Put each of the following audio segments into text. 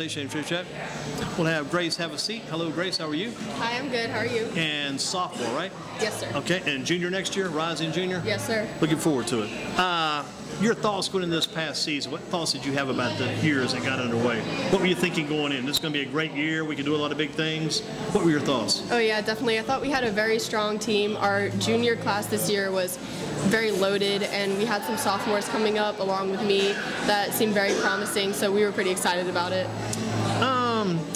State Championship. We'll have Grace have a seat. Hello, Grace. How are you? Hi, I'm good. How are you? And sophomore, right? Yes, sir. Okay. And junior next year, rising junior? Yes, sir. Looking forward to it. Your thoughts going into this past season, what thoughts did you have about the years that got underway? What were you thinking going in? This is going to be a great year. We can do a lot of big things. What were your thoughts? Oh, yeah, definitely. I thought we had a very strong team. Our junior class this year was very loaded, and we had some sophomores coming up along with me that seemed very promising, so we were pretty excited about it.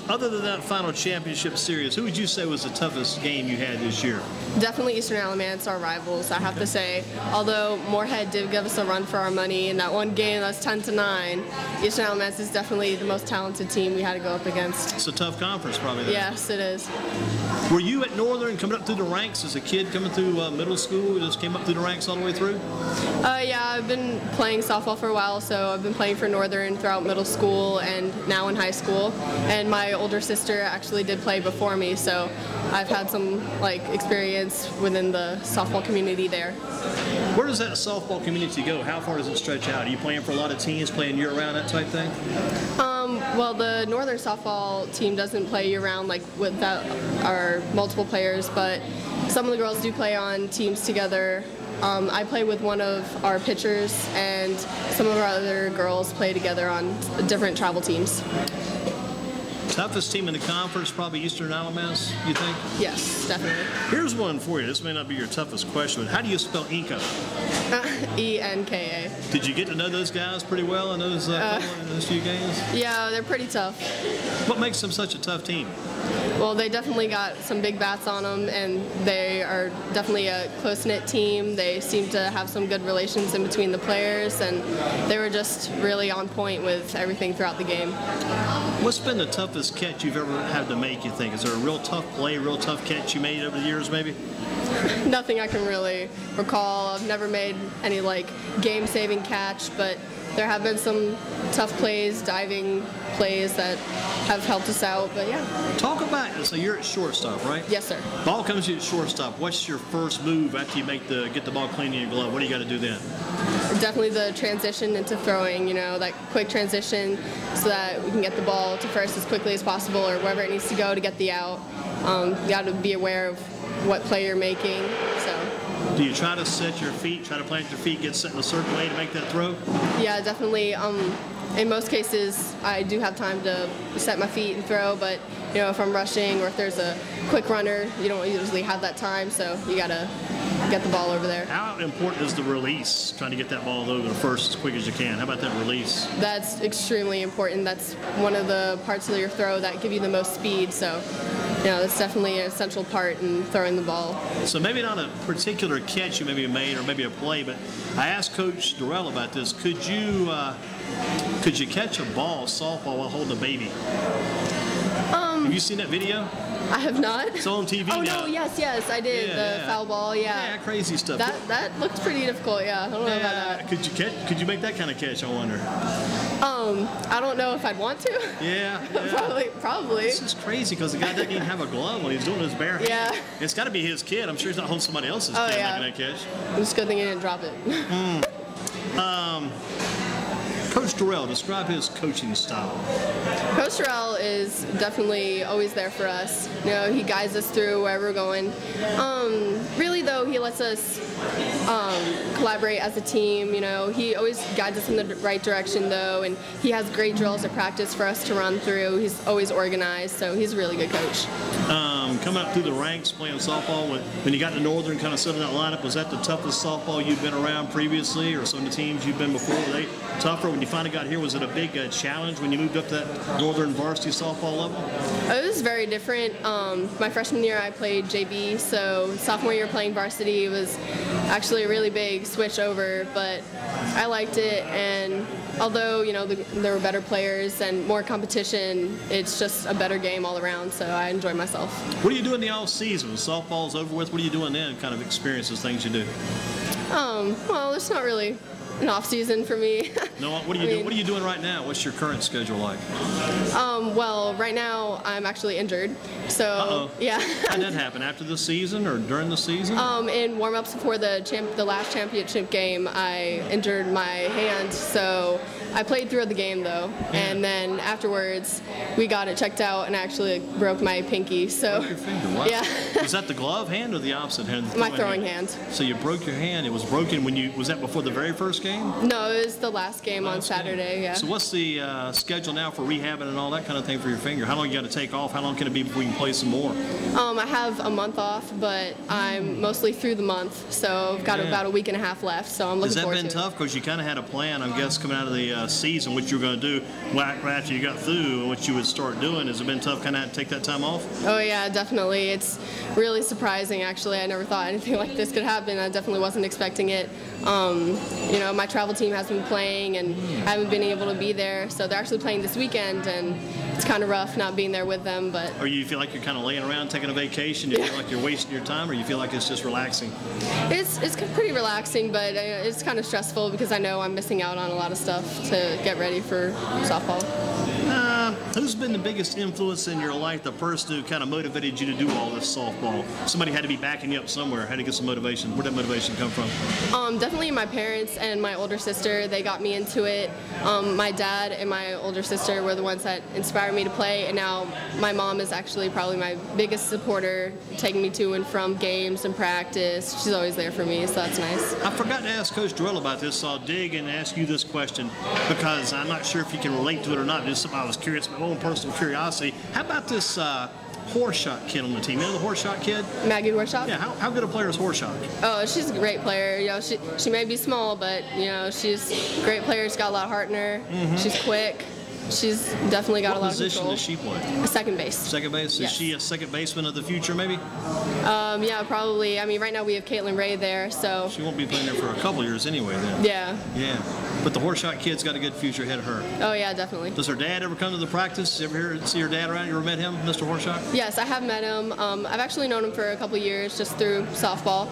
Other than that final championship series, who would you say was the toughest game you had this year? Definitely Eastern Alamance, our rivals, I have to say. Although Moorhead did give us a run for our money in that one game that's 10-9, Eastern Alamance is definitely the most talented team we had to go up against. It's a tough conference, probably. Then. Yes, it is. Were you at Northern coming up through the ranks as a kid coming through middle school? Just came up through the ranks all the way through? Yeah, I've been playing softball for a while, so I've been playing for Northern throughout middle school and now in high school. And my older sister actually did play before me, so I've had some experience within the softball community there. Where does that softball community go? How far does it stretch out? Are you playing for a lot of teams, playing year-round, that type thing? Well, the Northern softball team doesn't play year-round with our multiple players, but some of the girls do play on teams together. I play with one of our pitchers, and some of our other girls play together on different travel teams. Toughest team in the conference, probably Eastern Alamance, you think? Yes, definitely. Here's one for you. This may not be your toughest question, but how do you spell Inca? E-N-K-A. Did you get to know those guys pretty well in those few games? Yeah, they're pretty tough. What makes them such a tough team? Well, they definitely got some big bats on them, and they are definitely a close-knit team. They seem to have some good relations in between the players, and they were just really on point with everything throughout the game. What's been the toughest catch you've ever had to make, you think? Is there a real tough play, real tough catch you made over the years, maybe? Nothing I can really recall. I've never made any game-saving catch, but there have been some tough plays, diving plays that have helped us out, but yeah. Talk about it. So you're at shortstop, right? Yes, sir. Ball comes to you at shortstop. What's your first move after you get the ball clean in your glove? What do you got to do then? Definitely the transition into throwing, that quick transition so that we can get the ball to first as quickly as possible or wherever it needs to go to get the out. You got to be aware of what play you're making. So. Do you try to set your feet, try to plant your feet, get set in a certain way to make that throw? Yeah, definitely. In most cases, I do have time to set my feet and throw, but if I'm rushing or if there's a quick runner, you don't usually have that time, so you gotta get the ball over there. How important is the release, trying to get that ball over the first as quick as you can? How about that release? That's extremely important. That's one of the parts of your throw that give you the most speed, so that's definitely an essential part in throwing the ball. So maybe not a particular catch you maybe made or maybe a play, but I asked Coach Durham about this. Could you catch a ball, softball, while holding a baby? Have you seen that video? I have not. It's on TV now. Oh, no, yes, I did. The foul ball, yeah. Yeah, crazy stuff. That looked pretty difficult, yeah. I don't know about that. Could you make that kind of catch, I wonder? I don't know if I'd want to. Yeah. Probably. It's just crazy because the guy doesn't even have a glove when he's doing his bare hand. Yeah. It's got to be his kid. I'm sure he's not holding somebody else's kid making that catch. It's a good thing he didn't drop it. Coach Durrell, describe his coaching style. Coach Durrell is definitely always there for us. He guides us through wherever we're going. Really, though, he lets us collaborate as a team. He always guides us in the right direction, though, and he has great drills at practice for us to run through. He's always organized, so he's a really good coach. Coming up through the ranks, playing softball, when you got to Northern, kind of setting that lineup, was that the toughest softball you've been around previously, or some of the teams you've been before? Were they tougher when you finally got here? Was it a big challenge when you moved up to that Northern varsity softball level? It was very different. My freshman year I played JV, so sophomore year playing varsity was actually a really big switch over, but I liked it, and although there were better players and more competition, it's just a better game all around, so I enjoy myself. What do you do in the off season when softball's over with? What are you doing then? Kind of experiences, things you do? Well, there's not really an off season for me. No, what are you doing? What are you doing right now? What's your current schedule like? Well, right now I'm actually injured. So yeah. How did that happen? After the season or during the season? In warm-ups before the last championship game, I injured my hand. So I played through the game though, and then afterwards we got it checked out and I actually broke my pinky. So broke your finger. Wow. Yeah. Was that the glove hand or the opposite hand? My throwing hand. So you broke your hand. It was broken when you, was that before the very first game? No, it was the last game on Saturday. Yeah. So what's the schedule now for rehabbing and all that kind of thing for your finger? How long you got to take off? How long can it be before you can play some more? I have a month off, but I'm mostly through the month, so I've got about a week and a half left. So I'm looking forward to it. Has that been tough? Because you kind of had a plan, I guess, coming out of the season, what you were going to do right after you got through, and what you would start doing. Has it been tough, kind of take that time off? Oh yeah, definitely. It's really surprising. Actually, I never thought anything like this could happen. I definitely wasn't expecting it. You know, my travel team has been playing, and I haven't been able to be there. So they're actually playing this weekend, and it's kind of rough not being there with them. But or you feel like you're kind of laying around taking a vacation? Do you feel like you're wasting your time, or you feel like it's just relaxing? It's pretty relaxing, but it's kind of stressful because I know I'm missing out on a lot of stuff to get ready for softball. Who's been the biggest influence in your life, the person who kind of motivated you to do all this softball? Somebody had to be backing you up somewhere. Had to get some motivation. Where'd that motivation come from? Definitely my parents and my older sister. They got me into it. My dad and my older sister were the ones that inspired me to play, and now my mom is actually probably my biggest supporter, taking me to and from games and practice. She's always there for me, so that's nice. I forgot to ask Coach Durham about this, so I'll dig and ask you this question because I'm not sure if you can relate to it or not. Just something I was curious, my own personal curiosity. How about this Horshot kid on the team? You know the Horshot kid? Maggie Horshot? Yeah, how good a player is Horshot? Oh, she's a great player. You know, she may be small, but you know, she's a great player. She's got a lot of heart in her. She's quick. She's definitely got a lot of control. What position does she play? Second base. Second base? Yes. Is she a second baseman of the future, maybe? Yeah, probably. I mean, right now we have Caitlin Ray there, so. She won't be playing there for a couple years anyway, then. Yeah. Yeah. But the Horshot kid's got a good future ahead of her. Oh, yeah, definitely. Does her dad ever come to the practice? You ever see her dad around? You ever met him, Mr. Horshot? Yes, I have met him. I've actually known him for a couple years just through softball.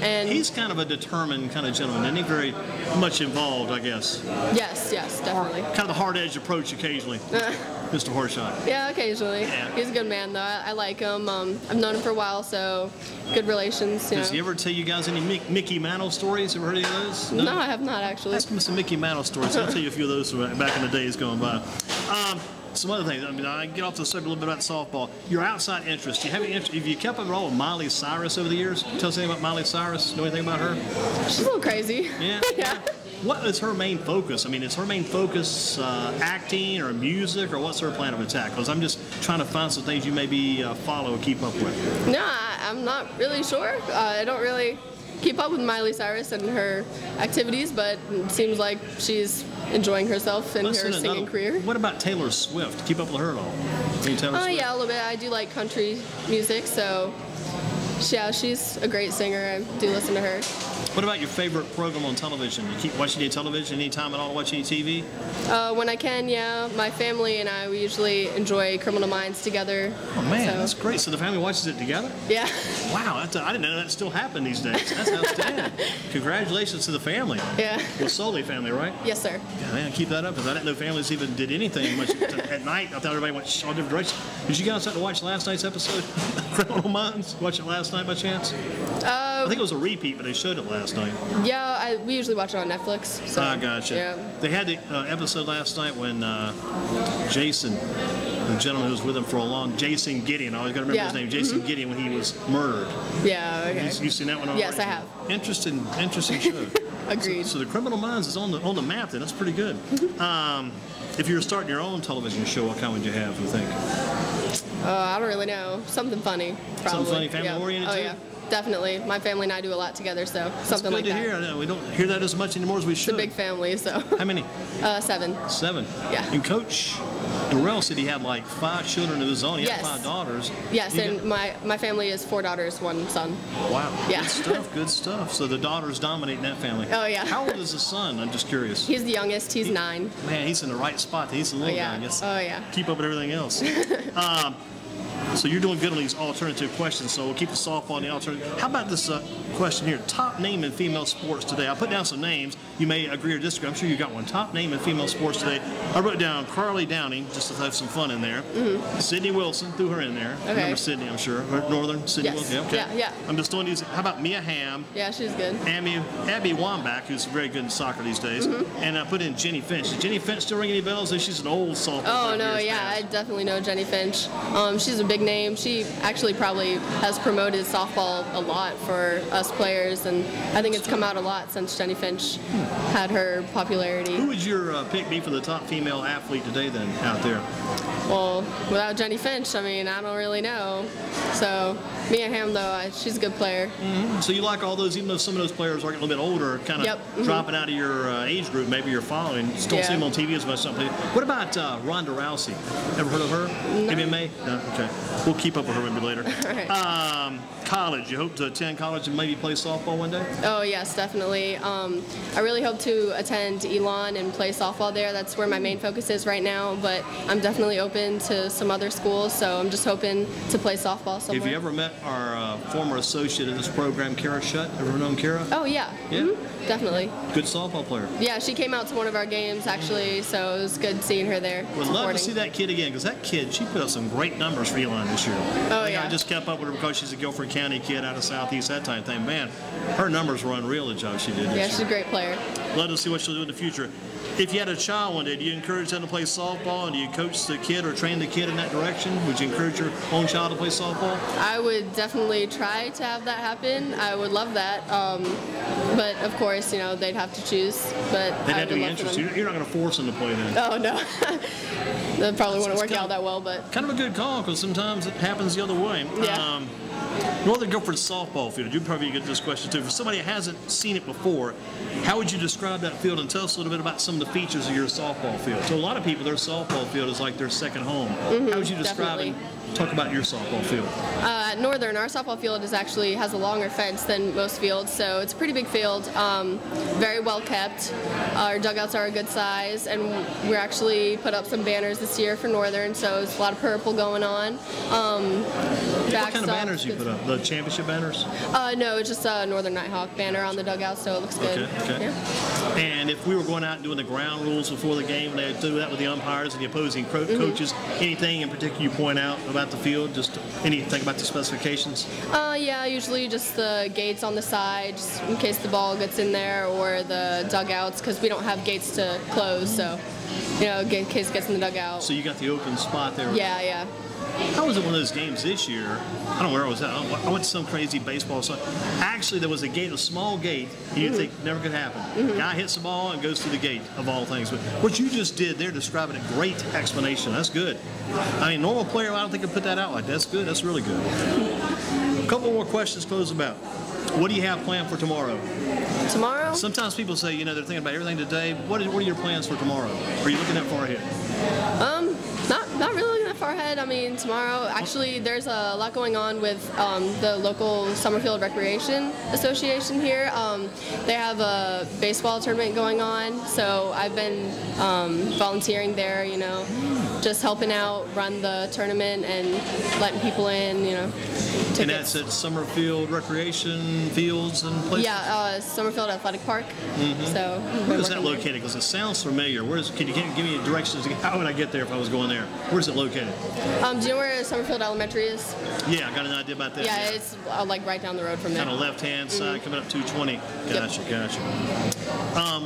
And he's kind of a determined kind of gentleman, isn't he? Very much involved, I guess. Yes, definitely. Kind of the hard-edged approach occasionally, Mr. Horshot. Yeah, occasionally. Yeah. He's a good man, though. I like him. I've known him for a while, so good relations. Does he ever tell you guys any Mickey Mantle stories? Ever heard any of those? No, I have not, actually. Ask him some Mickey Mantle stories. I'll tell you a few of those from back in the days going by. Some other things. I mean, I get off the subject a little bit about softball. Your outside interest. Do you have any interest? Have you kept up at all with Miley Cyrus over the years? Tell us anything about Miley Cyrus. Know anything about her? She's a little crazy. Yeah. Yeah. What is her main focus? I mean, is her main focus acting or music, or what's her plan of attack? Because I'm just trying to find some things you maybe follow or keep up with. No, I'm not really sure. I don't really keep up with Miley Cyrus and her activities, but it seems like she's enjoying herself in her singing career. What about Taylor Swift? Keep up with her at all? Taylor Swift? Yeah, a little bit. I do like country music, so yeah, she's a great singer. I do listen to her. What about your favorite program on television? You keep watching any television any time at all to watch any TV? When I can, yeah. My family and I, we usually enjoy Criminal Minds together. Oh, man, that's great. So the family watches it together? Yeah. Wow, I didn't know that still happened these days. That's outstanding. Congratulations to the family. Yeah. Wesoly family, right? Yes, sir. Yeah, man, keep that up, because I didn't know families even did anything much at night. I thought everybody went all different directions. Did you guys start to watch last night's episode? Criminal Minds? Watch it last night by chance? I think it was a repeat, but they showed it last night. Yeah, we usually watch it on Netflix. So, I gotcha. Yeah. They had the episode last night when Jason, the gentleman who was with him for a long, Jason Gideon, I always got to remember his name, Jason Gideon, when he was murdered. Yeah, okay. You've seen that one already? Yes, I have. Interesting show. Agreed. So the Criminal Minds is on the map then. That's pretty good. If you were starting your own television show, what kind would you have, you think? I don't really know. Something funny, probably. Something funny, family-oriented too? Yeah. Definitely. My family and I do a lot together, so something like that. That's good to hear. We don't hear that as much anymore as we should. It's a big family, so. How many? 7. 7? Yeah. And Coach Durrell said he had like 5 children of his own. He had 5 daughters. Yes, and my family is 4 daughters, 1 son. Wow. Yeah. Good stuff, good stuff. So the daughters dominate in that family. Oh, yeah. How old is the son? I'm just curious. He's the youngest. He's 9. Man, he's in the right spot. He's the little guy. Oh, yeah. Keep up with everything else. So you're doing good on these alternative questions, so we'll keep the softball and the alternative. How about this question here. Top name in female sports today. I put down some names. You may agree or disagree. I'm sure you got one. Top name in female sports today. I wrote down Carly Downing, just to have some fun in there. Sydney Wilson, threw her in there. Okay. Remember Sydney, I'm sure. Northern Sydney Yes. Wilson. Yeah, okay. Yeah. I'm just throwing these. How about Mia Hamm? Yeah, she's good. Abby Wambach, who's very good in soccer these days. And I put in Jenny Finch. Does Jenny Finch still ring any bells? She's an old softball player. Oh, no, yeah, I definitely know Jenny Finch. She's a big name. She actually probably has promoted softball a lot for us players, and I think it's come out a lot since Jenny Finch had her popularity. Who would your pick be for the top female athlete today then out there? Well, without Jenny Finch, I mean, I don't really know. So Mia Hamm, though, she's a good player. So you like all those, even though some of those players are getting a little bit older, kind of dropping out of your age group, maybe you're following, still see them on TV as much. Something. What about Ronda Rousey? Ever heard of her? No. MMA? No? Okay. We'll keep up with her maybe later. All right. College. You hope to attend college and maybe play softball one day? Oh, yes, definitely. I really hope to attend Elon and play softball there. That's where my main focus is right now, but I'm definitely open to some other schools, so I'm just hoping to play softball somewhere. Have you ever met our former associate in this program, Kara Shutt? Ever known Kara? Oh, yeah. Yeah? Definitely. Good softball player. Yeah, she came out to one of our games, actually, so it was good seeing her there. Would love to see that kid again, because that kid, she put up some great numbers for Elon this year. Oh, yeah. I just kept up with her because she's a Guilford County kid out of Southeast, that type of thing. Man, her numbers were unreal, the job she did this Yeah, she's year. a great player. Love to see what she'll do in the future. If you had a child one day, do you encourage them to play softball, and do you coach the kid or train the kid in that direction? Would you encourage your own child to play softball? I would definitely try to have that happen. I would love that. But, of course, you know, they'd have to choose. But They'd I have to would be love for interested. them. You're not going to force them to play then. Oh, no. That probably wouldn't work kind out of- that well, but... Kind of a good call, because sometimes it happens the other way. Yeah. Northern Guilford softball field. You'd probably get this question too. For somebody that hasn't seen it before, how would you describe that field, and tell us a little bit about some of the features of your softball field? So a lot of people, their softball field is like their second home. How would you describe definitely. and talk about your softball field? At Northern, our softball field has a longer fence than most fields, so it's a pretty big field, very well kept. Our dugouts are a good size, and we're actually put up some banners this year for Northern, so it's a lot of purple going on. What kind of banners you put up? The championship banners? No, it's just a Northern Nighthawk banner on the dugout, so it looks good. Okay. Yeah. And if we were going out and doing the ground rules before the game, they do that with the umpires and the opposing coaches. Anything in particular you point out about the field? Just anything about the specifications? Yeah, usually just the gates on the side, just in case the ball gets in there, or the dugouts, because we don't have gates to close, so, you know, in case it gets in the dugout. So you got the open spot there. Yeah. How was it one of those games this year? I don't know where I was at. I went to some crazy baseball. So actually, there was a gate, a small gate, you'd think never could happen. Guy hits the ball and goes through the gate, of all things. But what you just did there, describing a great explanation. That's good. I mean, normal player, I don't think could put that out like that. That's good. That's really good. A couple more questions, close about. What do you have planned for tomorrow? Tomorrow? Sometimes people say, you know, they're thinking about everything today. What are your plans for tomorrow? Are you looking that far ahead? Not really looking that far ahead. I mean, tomorrow, actually, there's a lot going on with the local Summerfield Recreation Association here. They have a baseball tournament going on, so I've been volunteering there, you know, just helping out, run the tournament and letting people in, you know. Tickets. And that's at Summerfield Recreation Fields and places? Yeah, Summerfield Athletic Park. So where is that located? Because it sounds familiar. Can you give me directions? How would I get there if I was going there? Where's it located? Do you know where Summerfield Elementary is? Yeah, I got an idea about that. Yeah, it's like right down the road from there. Kind of left-hand side, coming up 220. Gotcha.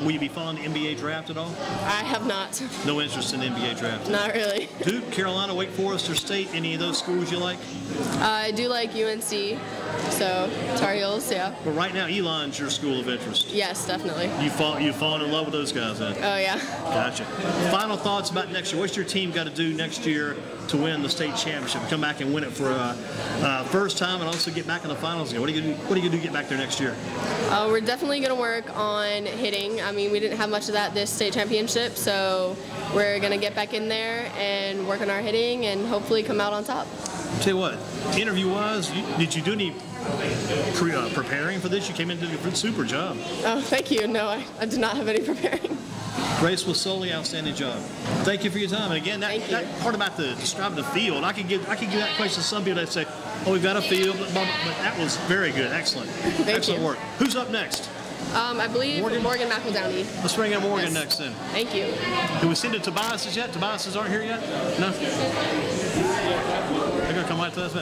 Will you be following the NBA draft at all? I have not. No interest in the NBA draft? Not really. Duke, Carolina, Wake Forest, or State, any of those schools you like? I do like UNC, so Tar Heels, yeah. But right now, Elon's your school of interest. Yes, definitely. You've fallen in love with those guys then? Oh, yeah. Gotcha. Final thoughts about next year. What's your team got to do next year to win the state championship? Come back and win it for first time, and also get back in the finals again. What are you going to do to get back there next year? We're definitely going to work on hitting. I mean, we didn't have much of that this state championship, so we're going to get back in there and work on our hitting and hopefully come out on top. Tell you what, interview-wise, did you do any preparing for this? You came in and did a super job. Oh, thank you. No, I did not have any preparing. Grace Wesoly, outstanding job. Thank you for your time. And again, that part about describing the field, I could give that question to some people that say, "Oh, we've got a field," but that was very good. Excellent. Excellent work. Who's up next? I believe Morgan McEldowney. Let's bring in Morgan next then. Thank you. Did we send it to Tobias's yet? Tobias's aren't here yet? No? They're going to come right to us.